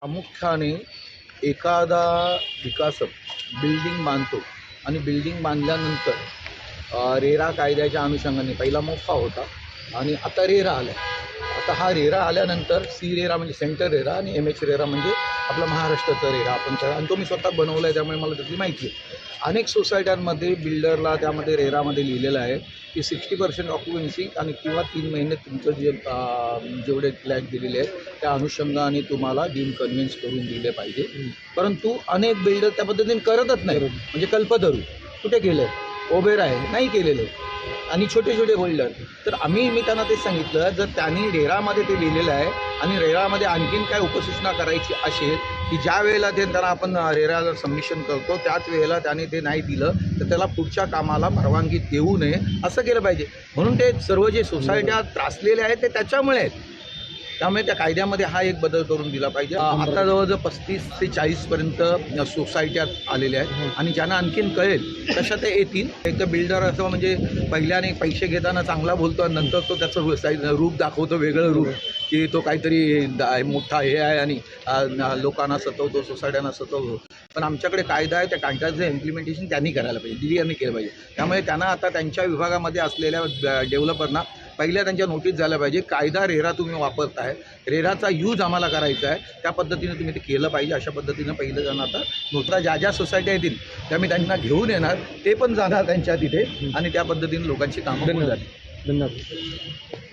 प्रामुख्याने एखादा विकासक बिल्डिंग बांधतो आणि बिल्डिंग बांधल्यानंतर रेरा कायद्याच्या अनुषंगाने पहिला मोफा होता आणि आता रेरा आला. आता हा रेरा आल्यानंतर सी रेरा म्हणजे सेंटर रेरा आणि एम एच रेरा म्हणजे आपला महाराष्ट्राचा रेरा आपण आणि तो मी स्वतः बनवला आहे, त्यामुळे मला त्याची माहिती आहे. अनेक सोसायट्यांमध्ये बिल्डरला त्यामध्ये रेरामध्ये लिहिलेलं आहे की 60% ऑक्युपन्सी आणि किंवा 3 महिने तुमचं जेवढे फ्लॅट दिलेले आहेत त्या अनुषंगाने तुम्हाला डीम कन्व्हिन्स करून दिले पाहिजे. परंतु अनेक बिल्डर त्या पद्धतीने करतच नाही. म्हणजे कल्पतरू कुठे गेले, ओबेर आहे नाही केलेले आणि छोटे छोटे होल्डर. तर मी त्यांना ते सांगितलं, जर त्यांनी रेरामध्ये ते लिहिलेलं आहे आणि रेरामध्ये आणखीन काय उपसूचना करायची असेल की ज्या वेळेला ते त्यांना आपण रेराला सबमिशन करतो त्याच वेळेला त्याने ते नाही दिलं तर त्याला पुढच्या कामाला परवानगी देऊ नये असं केलं पाहिजे. म्हणून ते सर्व जे सोसायट्या त्रासलेले आहेत ते त्याच्यामुळे आहेत. त्यामुळे त्या कायद्यामध्ये हा एक बदल करून दिला पाहिजे. आता जवळजवळ 35 ते 40पर्यंत सोसायट्या आलेल्या आहेत आणि ज्यांना आणखीन कळेल तशा ते येतील. एक बिल्डर असं म्हणजे पहिल्याने पैसे घेताना चांगला बोलतो आणि नंतर तो त्याचं रूप दाखवतो, वेगळं रूप, की तो काहीतरी मोठा हे आहे आणि लोकांना सतवतो, सोसायट्यांना सतवतो. पण आमच्याकडे कायदा आहे, त्या कायद्याचं इम्प्लिमेंटेशन त्यांनी करायला पाहिजे, दिल्ली यांनी केलं पाहिजे. त्यामुळे त्यांना आता त्यांच्या विभागामध्ये असलेल्या डेव्हलपरना पहिल्या त्यांच्या नोटीस झाल्या पाहिजे, कायदा रेरा तुम्ही वापरताय, रेराचा यूज आम्हाला करायचा आहे, त्या पद्धतीने तुम्ही ते केलं पाहिजे. अशा पद्धतीनं पहिलं त्यांना आता नोटरा ज्या सोसायट्या येतील त्या मी त्यांना घेऊन येणार, ते पण जाणार त्यांच्या तिथे आणि त्या पद्धतीने लोकांची कामं होऊन जातील. धन्यवाद.